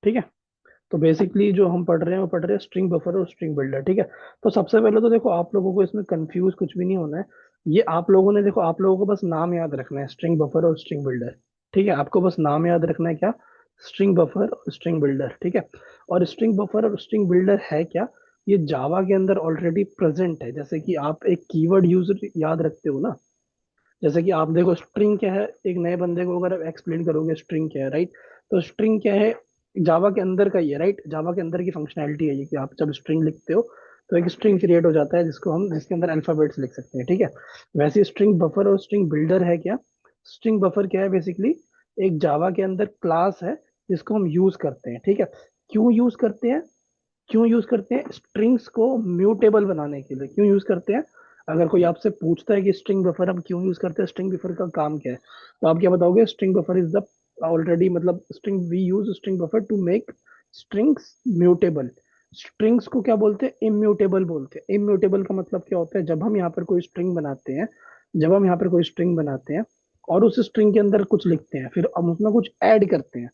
ठीक है। तो बेसिकली जो हम पढ़ रहे हैं वो पढ़ रहे हैं स्ट्रिंग बफर और स्ट्रिंग बिल्डर। ठीक है। तो सबसे पहले तो देखो आप लोगों को इसमें कंफ्यूज कुछ भी नहीं होना है। ये आप लोगों ने देखो आप लोगों को बस नाम याद रखना है, स्ट्रिंग बफर और स्ट्रिंग बिल्डर। ठीक है, आपको बस नाम याद रखना है क्या, स्ट्रिंग बफर और स्ट्रिंग बिल्डर। ठीक है। और स्ट्रिंग बफर और स्ट्रिंग बिल्डर है क्या, ये जावा के अंदर ऑलरेडी प्रेजेंट है। जैसे कि आप एक कीवर्ड यूज याद रखते हो ना, जैसे कि आप देखो स्ट्रिंग क्या है, एक नए बंदे को अगर आप एक्सप्लेन करोगे स्ट्रिंग क्या है, राइट। तो स्ट्रिंग क्या है, जावा के अंदर का ही है, राइट। जावा के अंदर की फंक्शनैलिटी है ये कि आप जब स्ट्रिंग लिखते हो तो एक स्ट्रिंग क्रिएट हो जाता है जिसको हम जिसके अंदर अल्फाबेट्स लिख सकते हैं। ठीक है। वैसे स्ट्रिंग बफर और स्ट्रिंग बिल्डर है क्या, स्ट्रिंग बफर क्या है, बेसिकली एक जावा के अंदर क्लास है जिसको हम यूज करते हैं। ठीक है। क्यों यूज करते हैं, क्यों यूज करते हैं, स्ट्रिंग्स को म्यूटेबल बनाने के लिए क्यों यूज करते हैं। अगर कोई आपसे पूछता है कि स्ट्रिंग बफर हम क्यों यूज करते हैं, स्ट्रिंग बफर का काम क्या है, तो आप क्या बताओगे, string buffer is the already मतलब string we use string buffer to make strings mutable. Strings को क्या बोलते हैं, इम्यूटेबल बोलते हैं। इम्यूटेबल का मतलब क्या होता है, जब हम यहाँ पर कोई स्ट्रिंग बनाते हैं, जब हम यहाँ पर कोई स्ट्रिंग बनाते हैं और उस स्ट्रिंग के अंदर कुछ लिखते हैं, फिर हम उसमें कुछ ऐड करते हैं,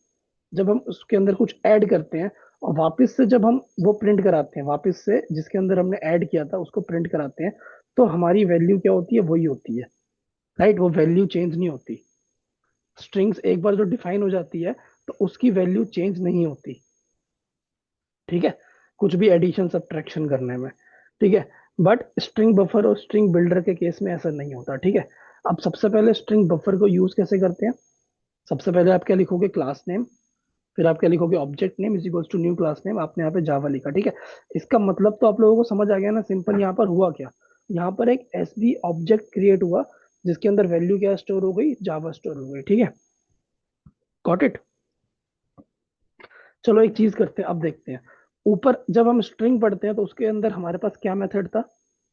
जब हम उसके अंदर कुछ ऐड करते हैं और वापस से जब हम वो प्रिंट कराते हैं, वापस से जिसके अंदर हमने ऐड किया था उसको प्रिंट कराते हैं, तो हमारी वैल्यू क्या होती है, वही होती है, राइट। वो वैल्यू चेंज नहीं होती। स्ट्रिंग्स एक बार जो डिफाइन हो जाती है तो उसकी वैल्यू चेंज नहीं होती। ठीक है, कुछ भी एडिशन सब्ट्रैक्शन करने में। ठीक है। बट स्ट्रिंग बफर और स्ट्रिंग बिल्डर के केस में ऐसा नहीं होता। ठीक है। अब सबसे पहले स्ट्रिंग बफर को यूज कैसे करते हैं, सबसे पहले आप क्या लिखोगे, क्लास नेम, फिर आप क्या लिखोगे, object name is equals to new class name, आपने यहाँ पे जावा लिखा। ठीक है। इसका मतलब तो आप लोगों को समझ आ गया ना, सिंपल। यहाँ पर हुआ क्या, यहाँ पर एक एसबी ऑब्जेक्ट क्रिएट हुआ जिसके अंदर वैल्यू क्या स्टोर हो गई, जावा स्टोर हो गई। ठीक है, गॉट इट। चलो एक चीज करते हैं, अब देखते हैं ऊपर जब हम स्ट्रिंग पढ़ते हैं तो उसके अंदर हमारे पास क्या मेथड था,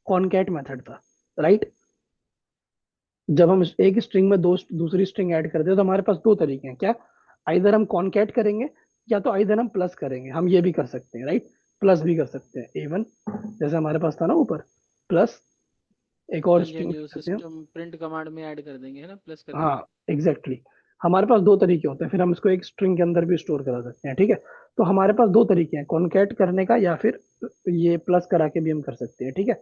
कॉनकैट मेथड था, राइट। जब हम एक स्ट्रिंग में दो दूसरी स्ट्रिंग ऐड करते हैं तो हमारे पास दो तरीके हैं क्या, आइदर हम कॉनकैट करेंगे या तो आइदर हम प्लस करेंगे। हम ये भी कर सकते हैं, राइट, प्लस भी कर सकते हैं A1, जैसे हमारे पास था ना ऊपर, प्लस एक और हाँ जी, हाँ स्ट्रिंग जी, लिख वो देते हैं। सिस्टम प्रिंट कमांड में ऐड कर देंगे, है ना, प्लस करके। हाँ एग्जैक्टली exactly. हमारे पास दो तरीके होते हैं, फिर हम इसको एक स्ट्रिंग के अंदर भी स्टोर करा सकते हैं। ठीक है। तो हमारे पास दो तरीके हैं, कॉनकैट करने का या फिर ये प्लस करा के भी हम कर सकते हैं। ठीक है।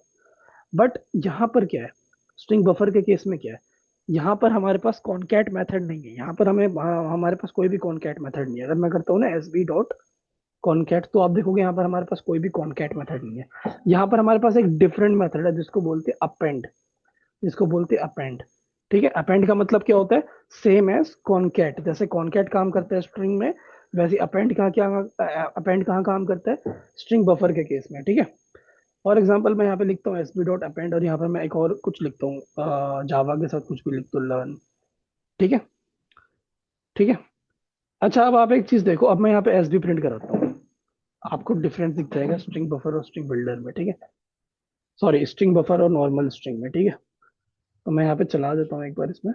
बट यहाँ पर क्या है, स्ट्रिंग बफर के केस में क्या है, यहाँ पर हमारे पास कॉनकैट मेथड नहीं है। यहाँ पर हमारे पास कोई भी कॉनकैट मेथड नहीं है। अगर मैं करता हूँ ना एस बी डॉट कॉनकैट, तो आप देखोगे यहाँ पर हमारे पास कोई भी कॉनकैट मेथड नहीं है। यहाँ पर हमारे पास एक डिफरेंट मेथड है जिसको बोलते हैं अपेंड, जिसको बोलते हैं अपेंड। ठीक है, अपेंड का मतलब क्या होता है, सेम एज कॉनकैट। जैसे कॉनकैट काम करता है स्ट्रिंग में, वैसे अपेंड कहाँ क्या, अपेंड कहाँ काम करता है, स्ट्रिंग बफर के केस में। ठीक है। फॉर एग्जाम्पल मैं यहाँ पे लिखता हूँ एस बी डॉट अपेंड और यहाँ पर मैं एक और कुछ लिखता हूँ जावा के साथ कुछ भी लिखता हूँ, लर्न। ठीक है। ठीक है। अच्छा, अब आप एक चीज देखो, अब मैं यहाँ पे एस बी प्रिंट कराता हूँ, आपको डिफरेंस दिख जाएगा स्ट्रिंग बफर और स्ट्रिंग बिल्डर में। ठीक है, सॉरी, स्ट्रिंग बफर और नॉर्मल स्ट्रिंग में। ठीक है। तो मैं यहाँ पे चला देता हूँ एक बार इसमें।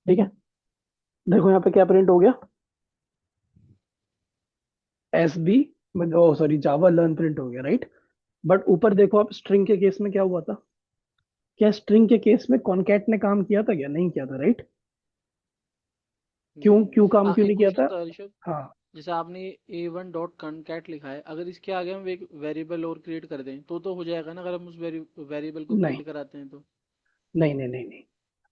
ठीक है, देखो यहाँ पे क्या प्रिंट हो गया, एस बी, ओ सॉरी, जावा लर्न प्रिंट हो गया, राइट। बट ऊपर देखो आप, स्ट्रिंग के केस में क्या हुआ था, क्या स्ट्रिंग के केस में कॉनकैट ने काम किया था क्या, नहीं किया था, राइट। क्यों, नहीं। क्यों काम हाँ, क्यों नहीं एक किया क्वेश्चन था। था ऋषभ। हाँ, जैसे आपने A1 डॉट कॉनकैट लिखा है, अगर इसके आगे हम एक वेरिएबल और क्रिएट कर दें तो हो जाएगा ना, अगर हम उस वेरिएबल को नहीं प्रिंट कराते हैं तो। नहीं नहीं नहीं नहीं,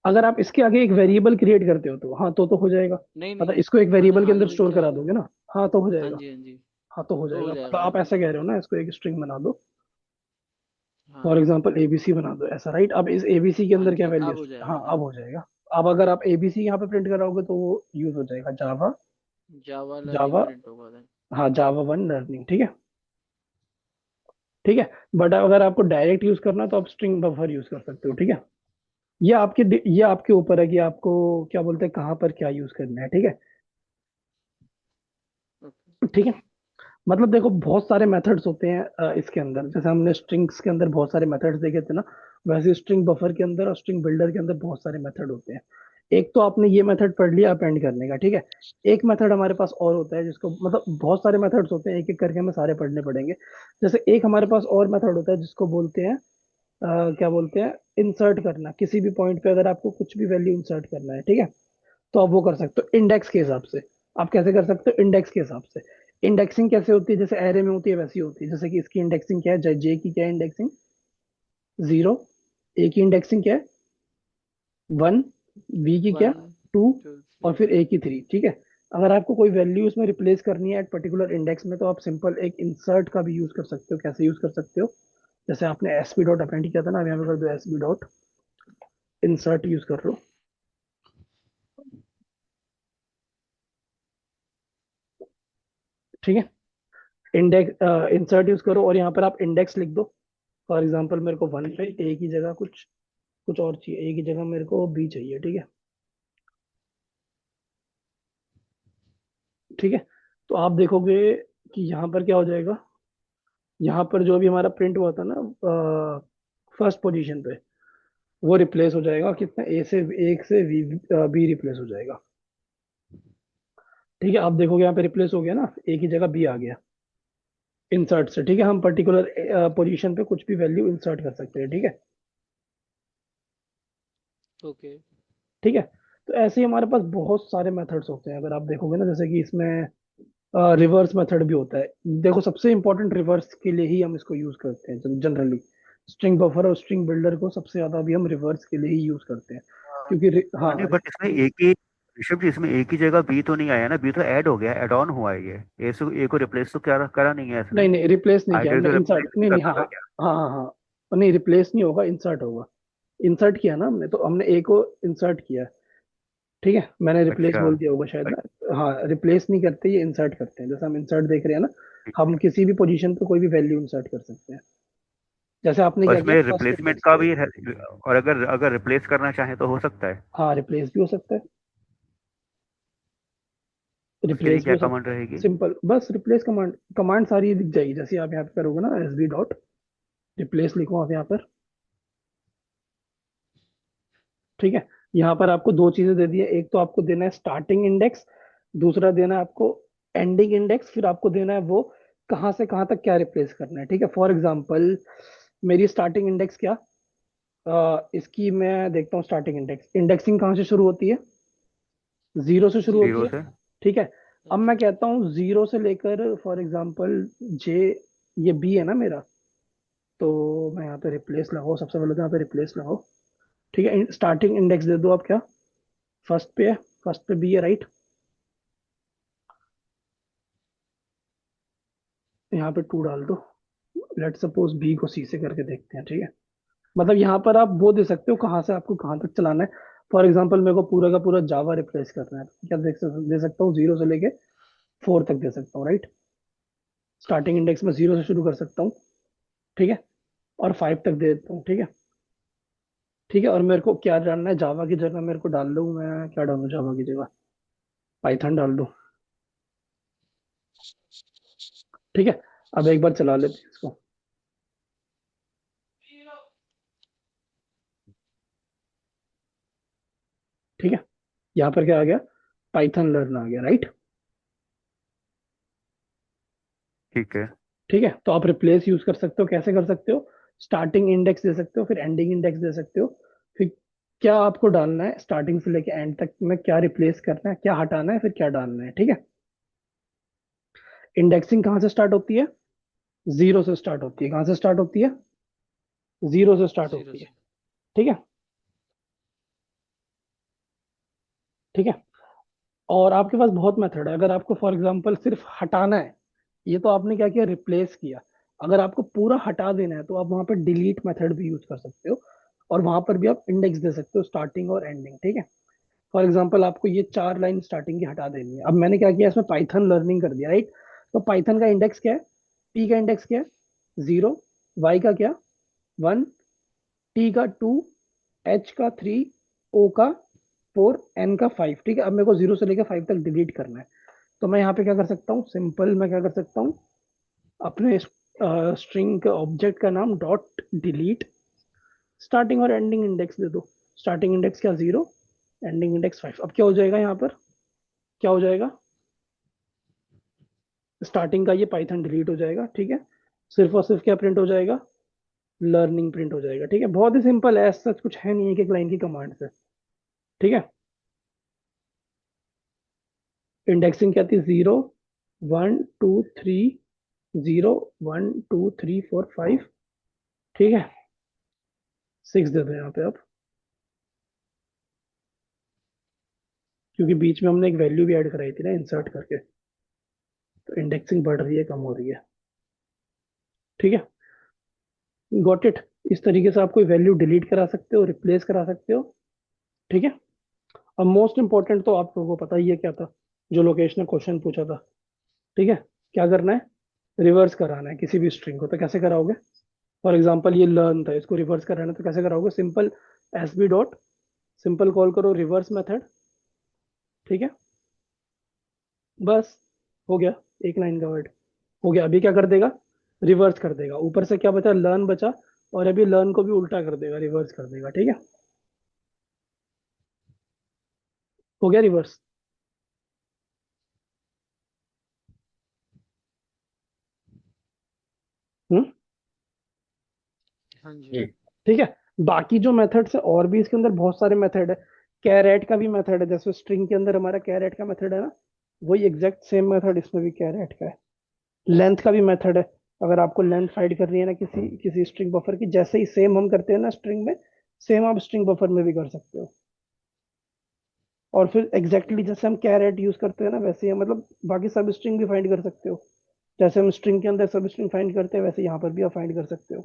अगर आप इसके आगे एक वेरिएबल क्रिएट करते हो तो हाँ, तो हो जाएगा। नहीं मतलब नहीं। इसको एक अगर वेरिएबल के हाँ अंदर जी, स्टोर क्या। करा दोगे ना, हाँ तो हो हाँ जाएगा। जी, हाँ जी। हाँ तो हो तो हो जाएगा, मतलब जाएगा आप ना। ऐसा कह रहे हो ना, इसको एक स्ट्रिंग बना दो, फॉर हाँ। एग्जाम्पल एबीसी बना दो, ऐसा, राइट। अब इस एबीसी के हाँ अंदर क्या जी, वैल्यू, अब हो हाँ जाएगा अब ना। हो जाएगा। अब अगर आप एबीसी यहाँ पे प्रिंट कराओगे तो वो यूज हो जाएगा जावा, जावा लर्निंग जावा, प्रिंट होगा then। हाँ जावा वन लर्निंग। ठीक है। ठीक है। बट अगर आपको डायरेक्ट यूज करना है तो आप स्ट्रिंग बफर यूज कर सकते हो। ठीक है। ये आपके ऊपर है कि आपको क्या बोलते हैं, कहाँ पर क्या यूज करना है। ठीक है। ओके। ठीक है। मतलब देखो बहुत सारे मेथड्स होते हैं इसके अंदर, जैसे हमने स्ट्रिंग्स के अंदर बहुत सारे मेथड्स देखे थे ना, वैसे स्ट्रिंग बफर के अंदर और स्ट्रिंग बिल्डर के अंदर बहुत सारे मेथड होते हैं। एक तो आपने ये मेथड पढ़ लिया अपेंड करने का। ठीक है। एक मेथड हमारे पास और होता है जिसको, मतलब बहुत सारे मेथड्स होते हैं, एक एक करके हमें सारे पढ़ने पड़ेंगे। जैसे एक हमारे पास और मेथड होता है जिसको बोलते हैं क्या बोलते हैं, इंसर्ट करना। किसी भी पॉइंट पे अगर आपको कुछ भी वैल्यू इंसर्ट करना है, ठीक है, तो आप वो कर सकते हो इंडेक्स के हिसाब से। आप कैसे कर सकते हो, इंडेक्स के हिसाब से। इंडेक्सिंग कैसे होती है, जैसे एरे में होती है वैसी होती है। जैसे कि इसकी इंडेक्सिंग क्या है, जे की क्या है इंडेक्सिंग, 0। ए की इंडेक्सिंग क्या है, 1। बी की क्या, वन 2। टू और थ्री। फिर ए की 3, ठीक है। अगर आपको कोई वैल्यू उसमें रिप्लेस करनी है एट पर्टिकुलर इंडेक्स में, तो आप सिंपल एक इंसर्ट का भी यूज कर सकते हो। कैसे यूज कर सकते हो, जैसे आपने एस पी डॉट अपेंड किया था ना, अब यहाँ पे कर दो S P dot insert use कर लो, ठीक है। इंडेक्स इंसर्ट यूज करो और यहाँ पर आप इंडेक्स लिख दो। फॉर एग्जांपल मेरे को 1 पे ए की जगह कुछ कुछ और चाहिए, ए की जगह मेरे को बी चाहिए, ठीक है। ठीक है, तो आप देखोगे कि यहाँ पर क्या हो जाएगा, यहाँ पर जो भी हमारा प्रिंट हुआ था ना फर्स्ट पोजीशन पे, वो रिप्लेस हो जाएगा कितना, ए से, एक से बी रिप्लेस हो जाएगा। ठीक है, आप देखोगे यहाँ पे रिप्लेस हो गया ना, ए की जगह बी आ गया इंसर्ट से। ठीक है, हम पर्टिकुलर पोजीशन पे कुछ भी वैल्यू इंसर्ट कर सकते हैं, ठीक है। ओके। ठीक है, तो ऐसे ही हमारे पास बहुत सारे मेथड्स होते हैं। अगर आप देखोगे ना, जैसे कि इसमें रिवर्स मेथड भी होता है। देखो, सबसे इंपॉर्टेंट रिवर्स के लिए ही हम इसको यूज करते हैं जनरली। स्ट्रिंग बफर और स्ट्रिंग बिल्डर को सबसे ज्यादा अभी हम रिवर्स के लिए ही यूज करते हैं, क्योंकि हाँ, नहीं, बट इसमें एक ही, ऋषभ जी, इसमें एक ही जगह बी तो नहीं आया ना, बी तो ऐड हो गया, ऐड ऑन हुआ है ये। ए को रिप्लेस तो क्या करा नहीं है इसने। नहीं नहीं, रिप्लेस नहीं किया आइडिया हमने, तो इंसर्ट, रिप्लेस नहीं नहीं, हाँ करना था हाँ क्या। हाँ हाँ हाँ। नहीं, रिप्लेस नहीं होगा, इंसर्ट होगा। इंसर्ट किया ना हमने, तो हमने ए को इंसर्ट किया। ठीक है, मैंने रिप्लेस अच्छा। बोल दिया होगा शायद ना। हाँ, रिप्लेस नहीं करते, ये इंसर्ट करते हैं। जैसे हम इंसर्ट देख रहे हैं ना, ठीक हम है। किसी भी पोजीशन पे कोई भी वैल्यू इंसर्ट कर सकते हैं। जैसे आपने और क्या किया इसमें फर्स्ट रिप्लेसमेंट इंडेक्स का पे। भी है। और अगर अगर रिप्लेस करना चाहे तो हो सकता है। हाँ, रिप्लेस भी हो सकता है, उसके लिए रिप्लेस भी क्या हो सकता कमांड रहेगी। है। सिंपल, बस रिप्लेस कमांड, कमांड सारी दिख जाएगी। जैसे आप यहाँ पे करोगे ना, एस बी डॉट रिप्लेस लिखो आप यहाँ पर। ठीक है, यहाँ पर आपको दो चीजें दे दी है। एक तो आपको देना है स्टार्टिंग इंडेक्स, दूसरा देना है आपको एंडिंग इंडेक्स। फिर आपको देना है वो कहाँ से कहाँ तक क्या रिप्लेस करना है। ठीक है, फॉर एग्जाम्पल मेरी स्टार्टिंग इंडेक्स क्या, इसकी मैं देखता हूँ स्टार्टिंग इंडेक्स। इंडेक्सिंग कहाँ से शुरू होती है, 0 से शुरू होती जीरो जीरो है। से। ठीक है, अब ओके। मैं कहता हूँ 0 से लेकर फॉर एग्जाम्पल जे, ये बी है ना मेरा, तो मैं यहाँ पे रिप्लेस लगाओ, सबसे पहले तो यहाँ पे रिप्लेस लगाओ। ठीक है, स्टार्टिंग इंडेक्स दे दो आप क्या, फर्स्ट पे है, फर्स्ट पे बी है, राइट। यहाँ पे 2 डाल दो। लेट सपोज बी को सी से करके देखते हैं, ठीक है। मतलब यहाँ पर आप वो दे सकते हो कहाँ से आपको कहाँ तक चलाना है। फॉर एग्जाम्पल मेरे को पूरा का पूरा जावा रिप्लेस करना है, तो क्या दे सकता हूँ, 0 से लेके 4 तक दे सकता हूँ, राइट। स्टार्टिंग इंडेक्स में 0 से शुरू कर सकता हूँ, ठीक है, और 5 तक दे देता हूँ, ठीक है। ठीक है, और मेरे को क्या जानना है, जावा की जगह मेरे को डाल दूँ, मैं क्या डालूँ जावा की जगह, पाइथन डाल दूँ। ठीक है, अब एक बार चला लेते हैं इसको। ठीक है, यहाँ पर क्या आ गया, पाइथन लर्न आ गया, राइट। ठीक है। ठीक है, तो आप रिप्लेस यूज कर सकते हो। कैसे कर सकते हो, स्टार्टिंग इंडेक्स दे सकते हो, फिर एंडिंग इंडेक्स दे सकते हो, फिर क्या आपको डालना है स्टार्टिंग से लेके एंड तक में, क्या रिप्लेस करना है, क्या हटाना है, फिर क्या डालना है। ठीक है, इंडेक्सिंग कहाँ से स्टार्ट होती है, 0 से स्टार्ट होती है। कहाँ से स्टार्ट होती है, 0 से स्टार्ट जीरो होती है। से। ठीक है, ठीक है। और आपके पास बहुत मेथड है। अगर आपको फॉर एग्जांपल सिर्फ हटाना है, ये तो आपने क्या किया, रिप्लेस किया। अगर आपको पूरा हटा देना है, तो आप वहां पर डिलीट मेथड भी यूज कर सकते हो, और वहां पर भी आप इंडेक्स दे सकते हो, स्टार्टिंग और एंडिंग। ठीक है, फॉर एग्जांपल आपको ये 4 लाइन स्टार्टिंग की हटा देनी है। अब मैंने क्या किया, इसमें पाइथन लर्निंग कर दिया, राइट। तो पाइथन का इंडेक्स क्या है, पी का इंडेक्स क्या है, 0। वाई का क्या, 1। टी का 2। एच का 3। ओ का 4। एन का 5। ठीक है, अब मेरे को 0 से लेकर 5 तक डिलीट करना है। तो मैं यहाँ पे क्या कर सकता हूँ, सिंपल मैं क्या कर सकता हूँ, अपने स्ट्रिंग के ऑब्जेक्ट का नाम डॉट डिलीट, स्टार्टिंग और एंडिंग इंडेक्स दे दो। स्टार्टिंग इंडेक्स क्या, 0। Ending index 5। अब क्या हो जाएगा यहाँ पर, क्या हो जाएगा, स्टार्टिंग का ये पाइथन डिलीट हो जाएगा, ठीक है। सिर्फ और सिर्फ क्या प्रिंट हो जाएगा, लर्निंग प्रिंट हो जाएगा। ठीक है, बहुत ही सिंपल है, ऐसा कुछ है नहीं, एक एक लाइन की कमांड से। ठीक है, इंडेक्सिंग क्या थी? 0 1 2 3, 0 1 2 3 4 5, ठीक है। 6 दे दो यहाँ पे आप, क्योंकि बीच में हमने एक वैल्यू भी ऐड कराई थी ना इंसर्ट करके, तो इंडेक्सिंग बढ़ रही है कम हो रही है, ठीक है। Got it. इस तरीके से आप कोई वैल्यू डिलीट करा सकते हो, रिप्लेस करा सकते हो, ठीक है। अब मोस्ट इंपॉर्टेंट तो आप लोगों को पता ही है क्या था, जो लोकेश ने क्वेश्चन पूछा था, ठीक है। क्या करना है? रिवर्स कराना है किसी भी स्ट्रिंग को, तो कैसे कराओगे? फॉर एग्जाम्पल ये लर्न था, इसको रिवर्स कराना है तो कैसे कराओगे? Simple S B dot, simple call करो रिवर्स मेथड, ठीक है। बस हो गया, एक लाइन का वर्ड हो गया। अभी क्या कर देगा? रिवर्स कर देगा। ऊपर से क्या बचा? लर्न बचा, और अभी लर्न को भी उल्टा कर देगा, रिवर्स कर देगा, ठीक है। हो गया रिवर्स। हम्म। हाँ जी। जी। ठीक है। बाकी जो मेथड्स है और भी इसके अंदर बहुत सारे मेथड है। कैरेट का भी मेथड है, जैसे स्ट्रिंग के अंदर हमारा कैरेट का मेथड है ना, वही एग्जैक्ट सेम मेथड इसमें भी कैरेट का है। लेंथ का भी मेथड है। अगर आपको लेंथ फाइंड करनी है ना किसी किसी स्ट्रिंग बफर की, जैसे ही सेम हम करते हैं ना स्ट्रिंग में, सेम आप स्ट्रिंग बफर में भी कर सकते हो। और फिर एग्जैक्टली जैसे हम कैरेट यूज करते हैं ना, वैसे ही मतलब बाकी सब स्ट्रिंग भी फाइंड कर सकते हो। जैसे हम स्ट्रिंग के अंदर सब स्ट्रिंग फाइंड करते हैं, वैसे यहाँ पर भी आप फाइंड कर सकते हो,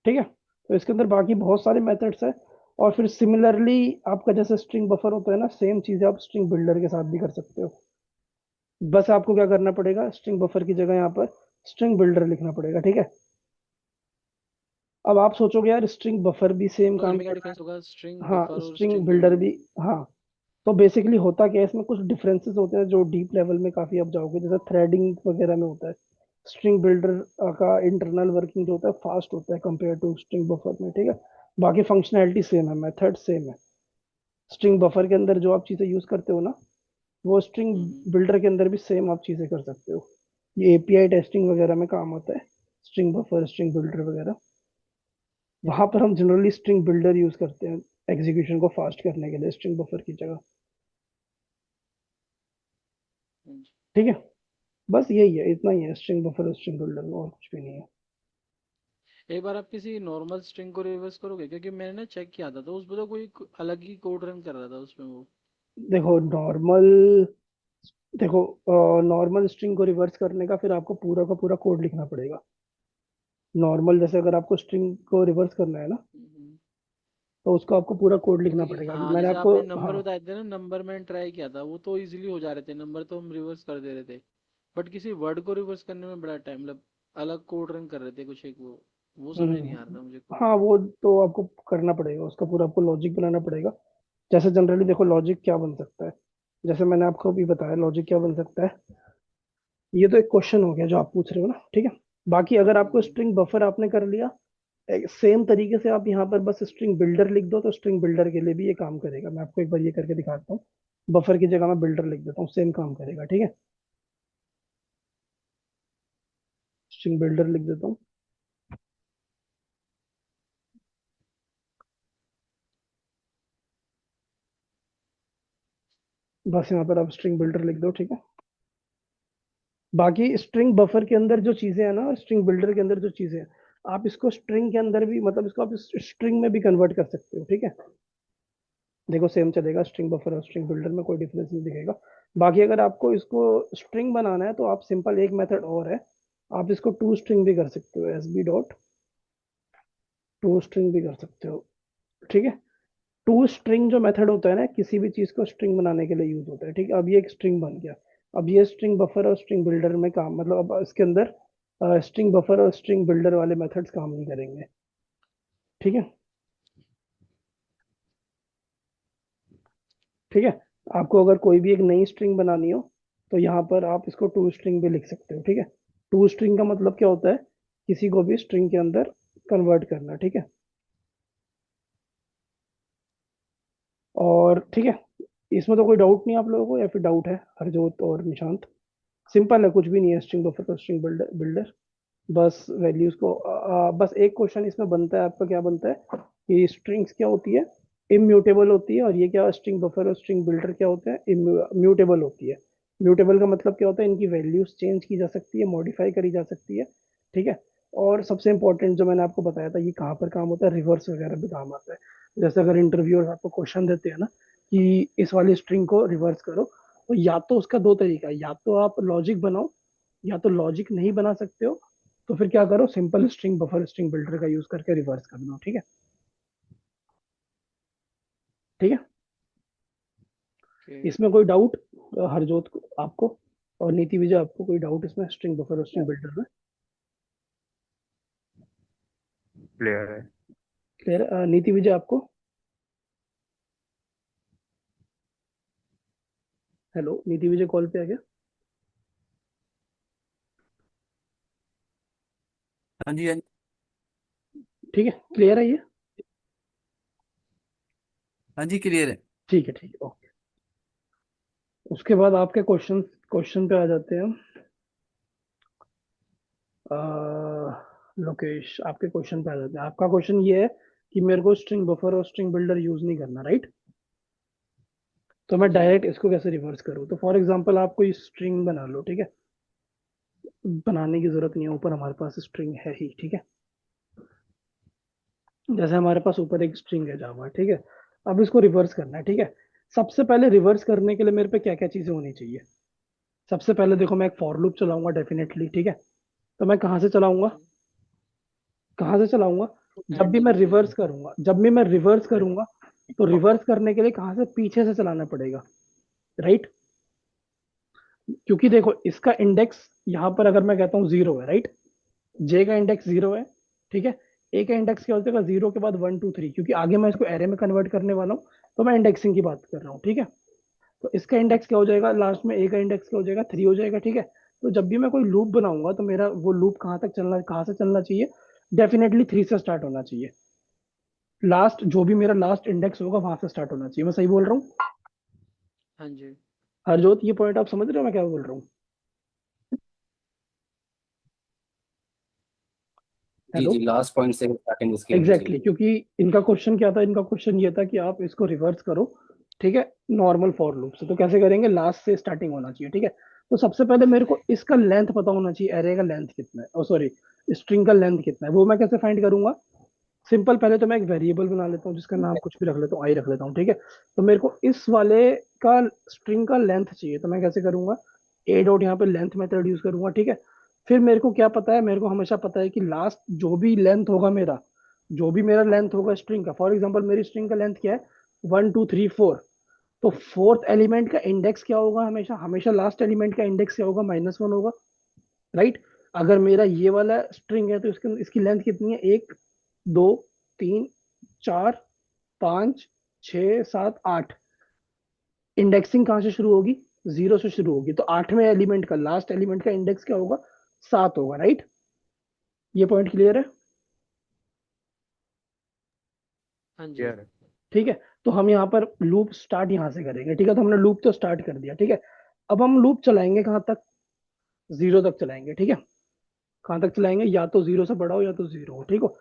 ठीक है। तो इसके अंदर बाकी बहुत सारे मेथड्स है। और फिर सिमिलरली आपका जैसे स्ट्रिंग बफर होता है ना, सेम चीज आप स्ट्रिंग बिल्डर के साथ भी कर सकते हो। बस आपको क्या करना पड़ेगा? स्ट्रिंग बफर की जगह यहाँ पर स्ट्रिंग बिल्डर लिखना पड़ेगा, ठीक है। अब आप सोचोगे यार स्ट्रिंग बफर भी सेम तो काम इनमें क्या कर रहा डिफरेंस होगा स्ट्रिंग है, हाँ बफर और स्ट्रिंग स्ट्रिंग बिल्डर बिल्डर भी। में? हाँ, तो बेसिकली होता क्या है इसमें, कुछ डिफरेंसेस होते हैं जो डीप लेवल में काफी आप जाओगे, जैसे थ्रेडिंग वगैरह में होता है। स्ट्रिंग बिल्डर का इंटरनल वर्किंग जो होता है फास्ट होता है कंपेयर टू स्ट्रिंग बफर में, ठीक है। बाकी फंक्शनैलिटी सेम है, मेथड सेम है। स्ट्रिंग बफर के अंदर जो आप चीजें यूज करते हो ना, वो स्ट्रिंग हम्म। बिल्डर के अंदर भी सेम आप चीजें कर सकते हो। ये एपीआई टेस्टिंग वगैरह में काम आता है, स्ट्रिंग बफर स्ट्रिंग बिल्डर वगैरह। वहां पर हम जनरली स्ट्रिंग बिल्डर यूज करते हैं एग्जीक्यूशन को फास्ट करने के लिए स्ट्रिंग बफर की जगह, हाँ जी। ठीक है। बस यही है, इतना ही है स्ट्रिंग बफर और स्ट्रिंग बिल्डर में, और कुछ भी नहीं है। एक बार आप किसी नॉर्मल स्ट्रिंग को रिवर्स करोगे, क्योंकि मैंने ना चेक किया था तो उसमें तो कोई अलग ही कोड रन कर रहा था उसमें वो। देखो नॉर्मल, देखो नॉर्मल स्ट्रिंग को रिवर्स करने का फिर आपको पूरा का पूरा कोड लिखना पड़ेगा। नॉर्मल जैसे अगर आपको स्ट्रिंग को रिवर्स करना है ना, हम्म। तो उसको आपको पूरा कोड लिखना जैसे कि पड़ेगा। हाँ, मैंने जैसे आपको, आपने हाँ, नंबर बताए थे ना, नंबर मैंने ट्राई किया था, वो तो इजीली हो जा रहे थे नंबर, तो हम रिवर्स कर दे रहे थे। बट किसी वर्ड को रिवर्स करने में बड़ा टाइम, मतलब अलग कोड रन कर रहे थे कुछ एक, वो समझ नहीं आ रहा था मुझे कोड। हाँ वो तो आपको करना पड़ेगा, उसका पूरा आपको लॉजिक बनाना पड़ेगा। जैसे जनरली देखो लॉजिक क्या बन सकता है, जैसे मैंने आपको अभी बताया लॉजिक क्या बन सकता है। ये तो एक क्वेश्चन हो गया जो आप पूछ रहे हो ना, ठीक है। बाकी अगर आपको हम्म। स्ट्रिंग बफर आपने कर लिया, सेम तरीके से आप यहाँ पर बस स्ट्रिंग बिल्डर लिख दो, तो स्ट्रिंग बिल्डर के लिए भी ये काम करेगा। मैं आपको एक बार ये करके दिखाता हूँ। बफर की जगह मैं बिल्डर लिख देता हूँ, सेम काम करेगा, ठीक है। स्ट्रिंग बिल्डर लिख देता हूँ, बस यहाँ पर आप स्ट्रिंग बिल्डर लिख दो, ठीक है। बाकी स्ट्रिंग बफर के अंदर जो चीजें हैं ना, और स्ट्रिंग बिल्डर के अंदर जो चीजें हैं, आप इसको स्ट्रिंग के अंदर भी, मतलब इसको आप स्ट्रिंग में भी कन्वर्ट कर सकते हो, ठीक है। देखो सेम चलेगा, स्ट्रिंग बफर और स्ट्रिंग बिल्डर में कोई डिफरेंस नहीं दिखेगा। बाकी अगर आपको इसको स्ट्रिंग बनाना है तो आप सिंपल एक मेथड और है, आप इसको टू स्ट्रिंग भी कर सकते हो, S B dot to string भी कर सकते हो, ठीक है। टू स्ट्रिंग जो मेथड होता है ना, किसी भी चीज को स्ट्रिंग बनाने के लिए यूज होता है, ठीक है। अब ये एक स्ट्रिंग बन गया। अब ये स्ट्रिंग बफर और स्ट्रिंग बिल्डर में काम, मतलब अब इसके अंदर स्ट्रिंग बफर और स्ट्रिंग बिल्डर वाले मेथड्स काम नहीं करेंगे, ठीक है। ठीक है। आपको अगर कोई भी एक नई स्ट्रिंग बनानी हो, तो यहाँ पर आप इसको टू स्ट्रिंग भी लिख सकते हो, ठीक है। टू स्ट्रिंग का मतलब क्या होता है? किसी को भी स्ट्रिंग के अंदर कन्वर्ट करना, ठीक है। और ठीक है, इसमें तो कोई डाउट नहीं आप लोगों को, या फिर डाउट है हरजोत और निशांत? सिंपल है, कुछ भी नहीं है, स्ट्रिंग बफर और स्ट्रिंग बिल्डर बिल्डर। बस वैल्यूज को बस एक क्वेश्चन इसमें बनता है आपका, क्या बनता है कि स्ट्रिंग्स क्या होती है, इम्यूटेबल होती है, और ये क्या, स्ट्रिंग बफर और स्ट्रिंग बिल्डर क्या होते हैं, म्यूटेबल होती है। म्यूटेबल का मतलब क्या होता है, इनकी वैल्यूज चेंज की जा सकती है, मॉडिफाई करी जा सकती है, ठीक है। और सबसे इंपॉर्टेंट जो मैंने आपको बताया था, ये कहाँ पर काम होता है, रिवर्स वगैरह भी काम आता है। जैसे अगर इंटरव्यूअर आपको क्वेश्चन देते हैं ना कि इस वाली स्ट्रिंग को रिवर्स करो, तो या तो उसका दो तरीका है, या तो आप लॉजिक बनाओ, या तो लॉजिक नहीं बना सकते हो, तो फिर क्या करो, simple string buffer string builder का यूज करके रिवर्स कर दो, ठीक है। ठीक है, ओके। इसमें कोई डाउट हरजोत को, आपको और नीति विजय, आपको कोई डाउट इसमें स्ट्रिंग बफर और स्ट्रिंग बिल्डर में? क्लियर है। क्लियर? नीति विजय आपको? हेलो, नीति विजय कॉल पे आ गया? हाँ जी, हाँ जी। ठीक है, क्लियर है ये? हाँ जी, क्लियर है। ठीक है, ठीक है, ओके। उसके बाद आपके क्वेश्चन क्वेश्चन पे आ जाते हैं। लोकेश, आपके क्वेश्चन पे आ जाते हैं। आपका क्वेश्चन ये है कि मेरे को स्ट्रिंग बफर और स्ट्रिंग बिल्डर यूज नहीं करना, राइट? तो हाँ मैं जी। डायरेक्ट इसको कैसे रिवर्स करूँ? तो फॉर एग्जांपल आप कोई स्ट्रिंग बना लो, ठीक है। बनाने की जरूरत नहीं है, ऊपर हमारे पास स्ट्रिंग है ही, ठीक है। जैसे हमारे पास ऊपर एक स्ट्रिंग है जावा, ठीक है। अब इसको रिवर्स करना है, ठीक है। सबसे पहले रिवर्स करने के लिए मेरे पे क्या क्या चीजें होनी चाहिए? सबसे पहले देखो, मैं एक फॉर लूप चलाऊंगा डेफिनेटली, ठीक है। तो मैं कहाँ से चलाऊंगा? हम्म। कहाँ से चलाऊंगा? जब भी मैं एंडिंग से। रिवर्स करूंगा, जब भी मैं रिवर्स करूंगा, तो रिवर्स करने के लिए कहाँ से, पीछे से चलाना पड़ेगा, राइट? क्योंकि देखो, इसका इंडेक्स यहाँ पर अगर मैं कहता हूँ जीरो है, राइट? जे का इंडेक्स जीरो है, ठीक है। ए का इंडेक्स क्या हो जाएगा, जीरो के बाद वन टू थ्री, क्योंकि आगे मैं इसको एरे में कन्वर्ट करने वाला हूँ, तो मैं इंडेक्सिंग की बात कर रहा हूँ, ठीक है। तो इसका इंडेक्स क्या हो जाएगा, लास्ट में ए का इंडेक्स क्या हो जाएगा, थ्री हो जाएगा, ठीक है। तो जब भी मैं कोई लूप बनाऊंगा, तो मेरा वो लूप कहाँ तक चलना, कहाँ से चलना चाहिए? डेफिनेटली थ्री से स्टार्ट होना चाहिए। लास्ट जो भी मेरा लास्ट इंडेक्स होगा, वहां से स्टार्ट होना चाहिए। मैं सही बोल रहा हूँ? हाँ जी। हरजोत, ये पॉइंट आप समझ रहे हो मैं क्या बोल रहा हूँ? जी हेलो। जी, लास्ट पॉइंट से स्टार्टिंग उसकी होनी एग्जैक्टली चाहिए। exactly, क्योंकि इनका क्वेश्चन क्या था, इनका क्वेश्चन ये था कि आप इसको रिवर्स करो, ठीक है, नॉर्मल फॉर लूप से। तो कैसे करेंगे, लास्ट से स्टार्टिंग होना चाहिए, ठीक है। तो सबसे पहले मेरे को इसका लेंथ पता होना चाहिए, एरे का लेंथ कितना है, ओ सॉरी, स्ट्रिंग का लेंथ कितना है, वो मैं कैसे फाइंड करूंगा? सिंपल, पहले तो मैं एक वेरिएबल बना लेता हूँ, जिसका नाम कुछ भी रख लेता हूँ, आई रख लेता हूँ, ठीक है। तो मेरे को इस वाले का स्ट्रिंग का लेंथ चाहिए, तो मैं कैसे करूंगा, ए डॉट यहाँ पे लेंथ मेथड यूज करूंगा, ठीक है। फिर मेरे को क्या पता है, मेरे को हमेशा पता है कि लास्ट जो भी लेंथ होगा मेरा, जो भी मेरा लेंथ होगा स्ट्रिंग का, फॉर एग्जाम्पल मेरी स्ट्रिंग का लेंथ क्या है, वन टू थ्री फोर। तो फोर्थ एलिमेंट का इंडेक्स क्या होगा, हमेशा हमेशा लास्ट एलिमेंट का इंडेक्स क्या होगा, माइनस वन होगा, राइट? अगर मेरा ये वाला स्ट्रिंग है, तो इसकी लेंथ कितनी है, एक, दो, तीन, चार, पाँच, छ, सात, आठ। इंडेक्सिंग कहाँ से शुरू होगी, जीरो से शुरू होगी, तो आठवें एलिमेंट का लास्ट एलिमेंट का इंडेक्स क्या होगा, सात होगा, राइट? ये पॉइंट क्लियर है? हाँ जी। क्लियर है। ठीक है। तो हम यहाँ पर लूप स्टार्ट यहाँ से करेंगे, ठीक है। तो हमने लूप तो स्टार्ट कर दिया, ठीक है। अब हम लूप चलाएंगे कहाँ तक, जीरो तक चलाएंगे, ठीक है। कहाँ तक चलाएंगे, या तो जीरो से बड़ा हो या तो जीरो हो, ठीक हो।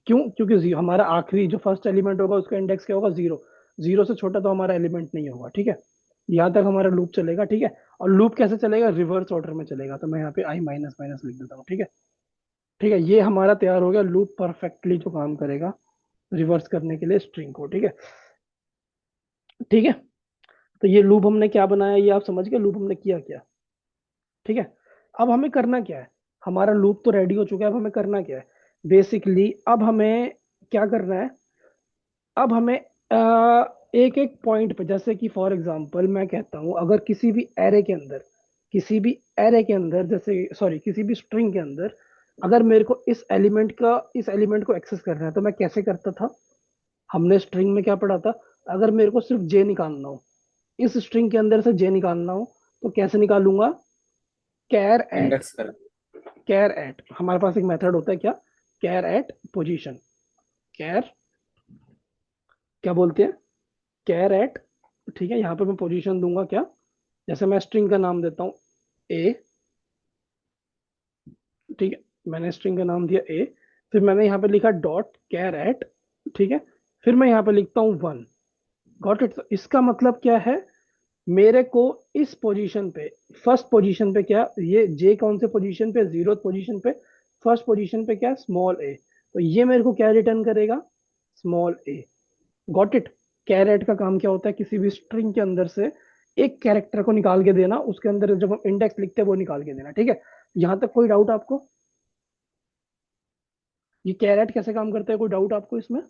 क्यों? क्योंकि हमारा आखिरी जो फर्स्ट एलिमेंट होगा, उसका इंडेक्स क्या होगा, जीरो। जीरो से छोटा तो हमारा एलिमेंट नहीं होगा, ठीक है। यहाँ तक हमारा लूप चलेगा, ठीक है। और लूप कैसे चलेगा, रिवर्स ऑर्डर में चलेगा। तो मैं यहाँ पे आई माइनस माइनस लिख देता हूँ, ठीक है। ठीक है, ये हमारा तैयार हो गया लूप, परफेक्टली जो काम करेगा रिवर्स करने के लिए स्ट्रिंग को, ठीक है। ठीक है, तो ये लूप हमने क्या बनाया, ये आप समझ गए लूप हमने किया क्या? ठीक है। अब हमें करना क्या है, हमारा लूप तो रेडी हो चुका है, अब हमें करना क्या है, बेसिकली अब हमें क्या करना है, अब हमें एक एक पॉइंट पे, जैसे कि फॉर एग्जांपल मैं कहता हूं, अगर किसी भी एरे के अंदर, किसी भी एरे के अंदर, जैसे सॉरी किसी भी स्ट्रिंग के अंदर, अगर मेरे को इस एलिमेंट को एक्सेस करना है, तो मैं कैसे करता था? हमने स्ट्रिंग में क्या पढ़ा था, अगर मेरे को सिर्फ जे निकालना हो, इस स्ट्रिंग के अंदर से जे निकालना हो, तो कैसे निकालूंगा, कैर एट। इंडेक्स कर। कैर एट, हमारे पास एक मेथड होता है क्या, कैर एट पोजीशन। कैर, क्या बोलते हैं, कैर एट, ठीक है। यहाँ पे मैं पोजीशन दूंगा क्या, जैसे मैं स्ट्रिंग का नाम देता हूँ ए, ठीक है। मैंने स्ट्रिंग का नाम दिया ए, फिर मैंने यहाँ पे लिखा डॉट कैर एट, ठीक है। फिर मैं यहाँ पे लिखता हूँ वन, गॉट इट। तो इसका मतलब क्या है, मेरे को इस पोजीशन पे, फर्स्ट पोजीशन पे क्या, ये जे कौन से पोजीशन पे, जीरो पोजीशन पे, फर्स्ट पोजीशन पे क्या, स्मॉल ए। तो ये मेरे को क्या रिटर्न करेगा, small A. Got it. Caret का काम क्या होता है, किसी भी स्ट्रिंग के अंदर से एक कैरेक्टर को निकाल के देना, उसके अंदर जब हम इंडेक्स लिखते हैं वो निकाल के देना, ठीक है। यहां तक कोई डाउट आपको, ये कैरेट कैसे काम करता है, कोई डाउट आपको इसमें?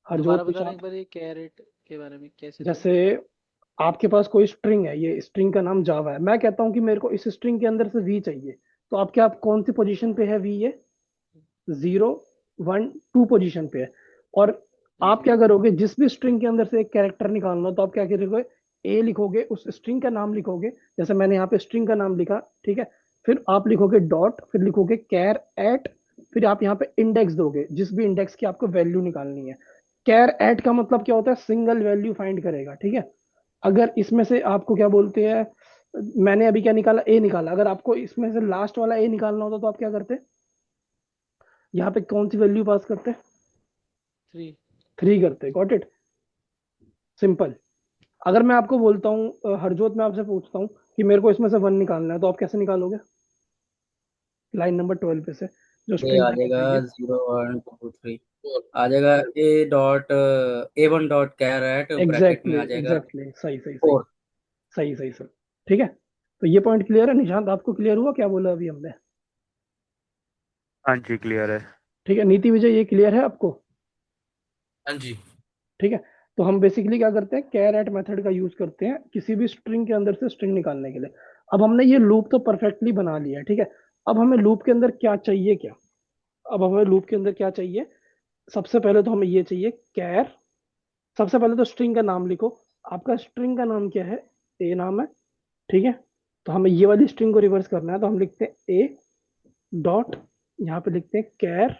दोबारा हरजोत बताना निशांत। एक बार, ये कैरेट के बारे में कैसे जैसे चलता है? आपके पास कोई स्ट्रिंग है, ये स्ट्रिंग का नाम जावा है, मैं कहता हूं कि मेरे को इस स्ट्रिंग के अंदर से वी चाहिए, तो आप क्या, आप कौन सी पोजीशन पे है वी, ये जीरो, वन, टू पोजीशन पे है। और आप जी। क्या करोगे, जिस भी स्ट्रिंग के अंदर से एक कैरेक्टर निकालना हो तो आप क्या करोगे, ए लिखोगे, उस स्ट्रिंग का नाम लिखोगे, जैसे मैंने यहाँ पे स्ट्रिंग का नाम लिखा, ठीक है। फिर आप लिखोगे डॉट, फिर लिखोगे कैर एट, फिर आप यहाँ पे इंडेक्स दोगे, जिस भी इंडेक्स की आपको वैल्यू निकालनी है। कैर एट का मतलब क्या होता है, सिंगल वैल्यू फाइंड करेगा, ठीक है। अगर इसमें से आपको क्या बोलते हैं, मैंने अभी क्या निकाला, ए निकाला, अगर आपको इसमें से लास्ट वाला ए निकालना होता तो आप क्या करते, यहाँ पे कौन सी वैल्यू पास करते, 3। थ्री करते, गॉट इट, सिंपल। अगर मैं आपको बोलता हूँ हरजोत, मैं आपसे पूछता हूँ कि मेरे को इसमें से वन निकालना है, तो आप कैसे निकालोगे, लाइन नंबर 12 पे से, जो ये स्ट्रिंग आ निकल जाएगा रही है। 0 1 2 3, आ जाएगा A.A1.char@, ब्रैकेट में एग्जैक्टली आ जाएगा एग्जैक्टली, सही सही सही, 4। सही सही सही, ठीक है। तो ये पॉइंट क्लियर है निशांत, आपको क्लियर हुआ क्या बोला अभी हमने? हाँ जी क्लियर है। ठीक है, नीति विजय, ये क्लियर है आपको? हाँ जी। ठीक है। तो हम बेसिकली क्या करते हैं, कैर एट मेथड का यूज करते हैं किसी भी स्ट्रिंग के अंदर से स्ट्रिंग निकालने के लिए। अब हमने ये लूप तो परफेक्टली बना लिया है, ठीक है। अब हमें लूप के अंदर क्या चाहिए, क्या, अब हमें लूप के अंदर क्या चाहिए, सबसे पहले तो हमें ये चाहिए कैर, सबसे पहले तो स्ट्रिंग का नाम लिखो, आपका स्ट्रिंग का नाम क्या है, ए नाम है, ठीक है। तो हमें ये वाली स्ट्रिंग को रिवर्स करना है, तो हम लिखते हैं ए डॉट, यहाँ पे लिखते हैं कैर,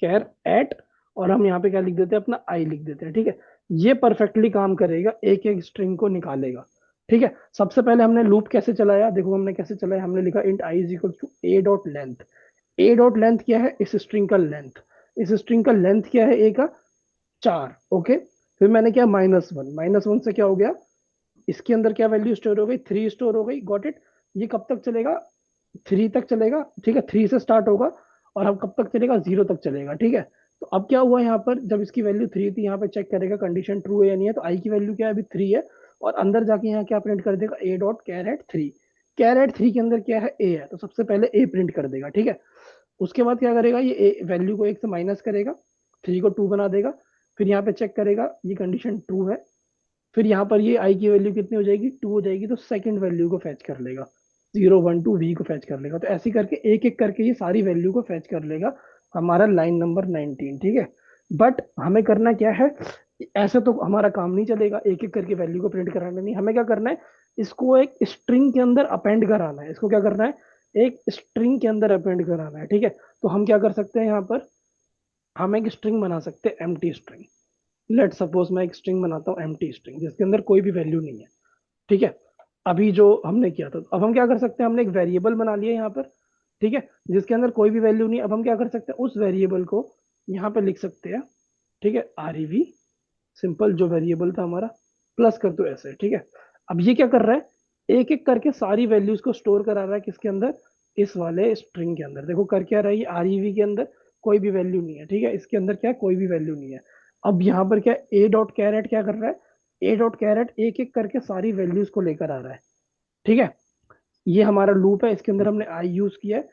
कैर एट, और हम यहाँ पे क्या लिख देते हैं, अपना आई लिख देते हैं, ठीक है। ये परफेक्टली काम करेगा, एक एक स्ट्रिंग को निकालेगा, ठीक है। सबसे पहले हमने लूप कैसे चलाया, देखो हमने कैसे चलाया, हमने लिखा int I is equal to A dot length. A dot length क्या है, इस स्ट्रिंग का लेंथ, इस स्ट्रिंग का लेंथ क्या है, ए का 4, ओके। फिर मैंने क्या, -1, -1 से क्या हो गया, इसके अंदर क्या वैल्यू स्टोर हो गई, 3 स्टोर हो गई, गॉट इट। ये कब तक चलेगा, 3 तक चलेगा, ठीक है, 3 से स्टार्ट होगा, और अब कब तक चलेगा, 0 तक चलेगा, ठीक है। तो अब क्या हुआ यहाँ पर, जब इसकी वैल्यू 3 थी, यहाँ पे चेक करेगा कंडीशन ट्रू है या नहीं है, तो आई की वैल्यू क्या है, अभी 3 है, और अंदर जाके यहाँ क्या प्रिंट कर देगा, ए डॉट कैरेट 3। कैरेट 3 के अंदर क्या है, ए है, तो सबसे पहले ए प्रिंट कर देगा, ठीक है। उसके बाद क्या करेगा, ये वैल्यू को एक से माइनस करेगा, 3 को 2 बना देगा, फिर यहाँ पे चेक करेगा ये कंडीशन ट्रू है, फिर यहाँ पर ये आई की वैल्यू कितनी हो जाएगी, 2 हो जाएगी, तो सेकंड वैल्यू को फैच कर लेगा, 0 1 2 वी को फैच कर लेगा। तो ऐसे करके एक एक करके ये सारी वैल्यू को फैच कर लेगा, हमारा लाइन नंबर 19, ठीक है। बट हमें करना क्या है, ऐसे तो हमारा काम नहीं चलेगा, एक एक करके वैल्यू को प्रिंट कराना नहीं, हमें क्या करना है, इसको एक स्ट्रिंग के अंदर अपेंड कराना है, इसको क्या करना है, एक स्ट्रिंग के अंदर अपेंड कराना है, ठीक है। तो हम क्या कर सकते हैं, यहाँ पर हम एक स्ट्रिंग बना सकते हैं, एम्प्टी स्ट्रिंग। लेट सपोज मैं एक स्ट्रिंग बनाता हूँ, एम्प्टी स्ट्रिंग, जिसके अंदर कोई भी वैल्यू नहीं है, ठीक है। अभी जो हमने किया था, अब हम क्या कर सकते हैं, हमने एक वेरिएबल बना लिया यहाँ पर, ठीक है, जिसके अंदर कोई भी वैल्यू नहीं। अब हम क्या कर सकते हैं, उस वेरिएबल को यहाँ पे लिख सकते हैं, ठीक है, REV, सिंपल, जो वेरिएबल था हमारा, प्लस कर दो ऐसे, ठीक है। अब ये क्या कर रहा है, एक एक करके सारी वैल्यूज को स्टोर करा रहा है, किसके अंदर, इस वाले स्ट्रिंग के अंदर। देखो कर क्या रहा है, ये REV के अंदर कोई भी वैल्यू नहीं है, ठीक है, इसके अंदर क्या है, कोई भी वैल्यू नहीं है। अब यहाँ पर क्या, ए डॉट कैरेट क्या कर रहा है, ए डॉट कैरेट एक एक करके सारी वैल्यूज को लेकर आ रहा है, ठीक है। ये हमारा लूप है, इसके अंदर हमने आई यूज किया है,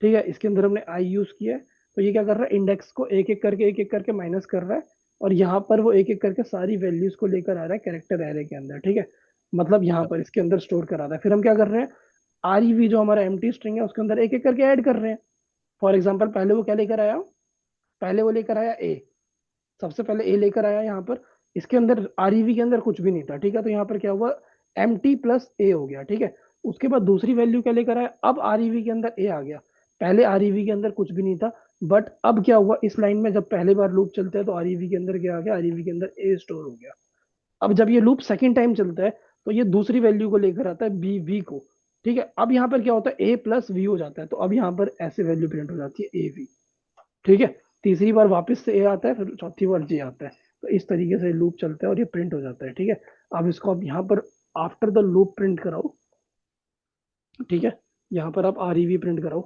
ठीक है, इसके अंदर हमने आई यूज किया है। तो ये क्या कर रहा है, इंडेक्स को एक एक करके माइनस कर रहा है, और यहाँ पर वो एक एक करके सारी वैल्यूज को लेकर आ रहा है कैरेक्टर एरे के अंदर, ठीक है। मतलब यहाँ पर इसके अंदर स्टोर करा रहा है। फिर हम क्या कर रहे हैं, REV जो हमारा एम्प्टी स्ट्रिंग है, उसके अंदर एक एक करके ऐड कर रहे हैं। फॉर एग्जाम्पल पहले वो क्या लेकर आया, पहले वो लेकर आया ए, सबसे पहले ए लेकर आया यहाँ पर, इसके अंदर REV के अंदर कुछ भी नहीं था, ठीक है। तो यहाँ पर क्या हुआ, MT प्लस ए हो गया, ठीक है। उसके बाद दूसरी वैल्यू क्या लेकर आया, अब REV के अंदर ए आ गया, पहले REV के अंदर कुछ भी नहीं था, बट अब क्या हुआ, इस लाइन में जब पहले बार लूप चलता है तो REV के अंदर क्या आ गया, REV के अंदर ए स्टोर हो गया। अब जब ये लूप सेकेंड टाइम चलता है, तो ये दूसरी वैल्यू को लेकर आता है, बी वी को, ठीक है। अब यहाँ पर क्या होता है, ए प्लस वी हो जाता है, तो अब यहाँ पर ऐसे वैल्यू प्रिंट हो जाती है, ए वी, ठीक है, तीसरी बार वापस से ए आता है, फिर चौथी बार जे आता है। तो इस तरीके से लूप चलता है और ये प्रिंट हो जाता है। ठीक है, अब इसको आप यहाँ पर आफ्टर द लूप प्रिंट कराओ। ठीक है, यहाँ पर आप आर ई वी प्रिंट कराओ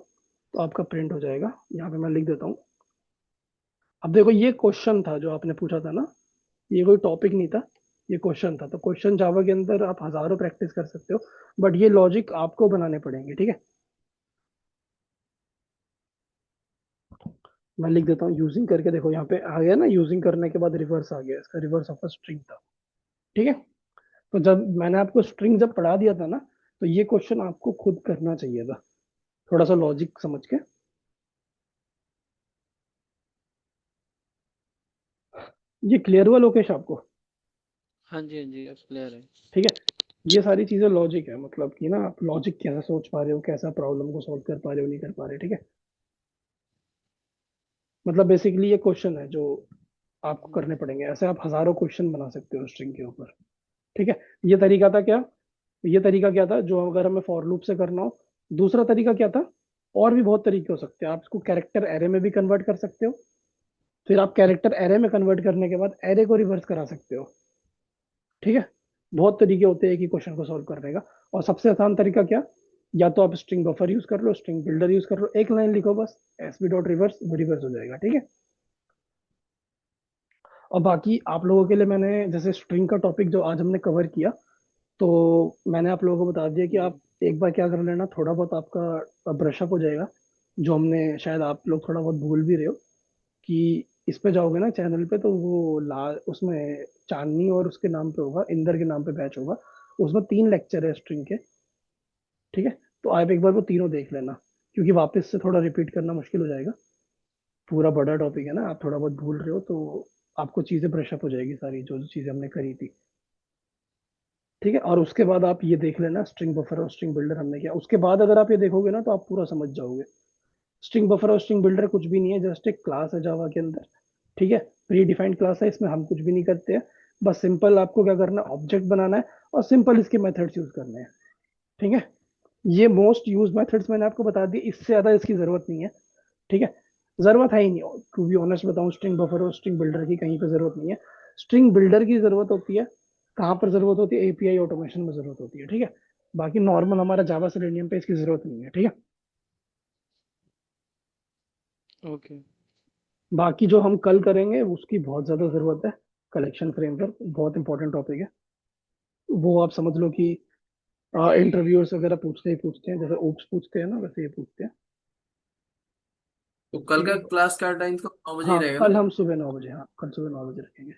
तो आपका प्रिंट हो जाएगा। यहाँ पे मैं लिख देता हूँ। अब देखो ये क्वेश्चन था जो आपने पूछा था ना, ये कोई टॉपिक नहीं था, ये क्वेश्चन था। तो क्वेश्चन जावा के अंदर आप हजारों प्रैक्टिस कर सकते हो, बट ये लॉजिक आपको बनाने पड़ेंगे। ठीक है, मैं लिख देता हूँ यूजिंग करके। देखो यहाँ पे आ गया ना, यूजिंग करने के बाद रिवर्स आ गया, इसका रिवर्स ऑफ अ स्ट्रिंग था। ठीक है, तो जब मैंने आपको स्ट्रिंग जब पढ़ा दिया था ना, तो ये क्वेश्चन आपको खुद करना चाहिए था, थोड़ा सा लॉजिक समझ के। ये क्लियर हुआ लोकेश आपको? हाँ जी, हाँ जी, अब क्लियर है। ठीक है, ये सारी चीजें लॉजिक है, मतलब कि ना आप लॉजिक कैसा सोच पा रहे हो, कैसा प्रॉब्लम को सॉल्व कर पा रहे हो, नहीं कर पा रहे। ठीक है, मतलब बेसिकली ये क्वेश्चन है जो आपको करने पड़ेंगे। ऐसे आप हजारों क्वेश्चन बना सकते हो स्ट्रिंग के ऊपर। ठीक है, ये तरीका था क्या, ये तरीका क्या था जो अगर हमें फॉर लूप से करना हो। दूसरा तरीका क्या था, और भी बहुत तरीके हो सकते हैं। आप इसको कैरेक्टर एरे में भी कन्वर्ट कर सकते हो, फिर आप कैरेक्टर एरे में कन्वर्ट करने के बाद एरे को रिवर्स करा सकते हो। ठीक है, बहुत तरीके होते हैं एक ही क्वेश्चन को सॉल्व करने का। और सबसे आसान तरीका क्या, या तो आप स्ट्रिंग बफर यूज कर लो, स्ट्रिंग बिल्डर यूज कर लो, एक लाइन लिखो बस, एस बी डॉट रिवर्स, वो रिवर्स हो जाएगा। ठीक है, और बाकी आप लोगों के लिए मैंने जैसे स्ट्रिंग का टॉपिक जो आज हमने कवर किया, तो मैंने आप लोगों को बता दिया कि आप एक बार क्या कर लेना, थोड़ा बहुत आपका ब्रश अप हो जाएगा, जो हमने शायद आप लोग थोड़ा बहुत भूल भी रहे हो। कि इस पे जाओगे ना चैनल पे, तो वो उसमें चांदनी और उसके नाम पे होगा, इंदर के नाम पे बैच होगा, उसमें 3 लेक्चर है स्ट्रिंग के। ठीक है, तो आप एक बार वो तीनों देख लेना, क्योंकि वापस से थोड़ा रिपीट करना मुश्किल हो जाएगा। पूरा बड़ा टॉपिक है ना, आप थोड़ा बहुत भूल रहे हो, तो आपको चीजें ब्रश अप हो जाएगी सारी, जो जो चीजें हमने करी थी। ठीक है, और उसके बाद आप ये देख लेना स्ट्रिंग बफर और स्ट्रिंग बिल्डर हमने किया, उसके बाद अगर आप ये देखोगे ना तो आप पूरा समझ जाओगे। स्ट्रिंग बफर और स्ट्रिंग बिल्डर कुछ भी नहीं है, जस्ट एक क्लास है जावा के अंदर। ठीक है, प्री डिफाइंड क्लास है, इसमें हम कुछ भी नहीं करते हैं। बस सिंपल आपको क्या करना है, ऑब्जेक्ट बनाना है और सिंपल इसके मेथड्स यूज करने हैं। ठीक है, ये मोस्ट यूज मेथड्स मैंने आपको बता दिए, इससे ज्यादा इसकी जरूरत नहीं है। ठीक है, जरूरत है ही नहीं, टू बी ऑनेस्ट बताऊं, स्ट्रिंग बफर और स्ट्रिंग बिल्डर की कहीं पे जरूरत नहीं है। स्ट्रिंग बिल्डर की जरूरत होती है, कहाँ पर जरूरत होती है, एपीआई ऑटोमेशन में जरूरत होती है। ठीक है, बाकी नॉर्मल हमारा जावा सेलेनियम पे इसकी जरूरत नहीं है। ठीक है, ओके। बाकी जो हम कल करेंगे उसकी बहुत ज्यादा जरूरत है। कलेक्शन फ्रेमवर्क बहुत इंपॉर्टेंट टॉपिक है, वो आप समझ लो कि इंटरव्यूअर्स वगैरह पूछते हैं जैसे ओप्स पूछते हैं ना, वैसे ये पूछते हैं। तो कल ठीक का है, क्लास का टाइम तो 9 बजे ही हाँ रहेगा कल ना? हम सुबह 9 बजे, हाँ कल सुबह 9 बजे रखेंगे।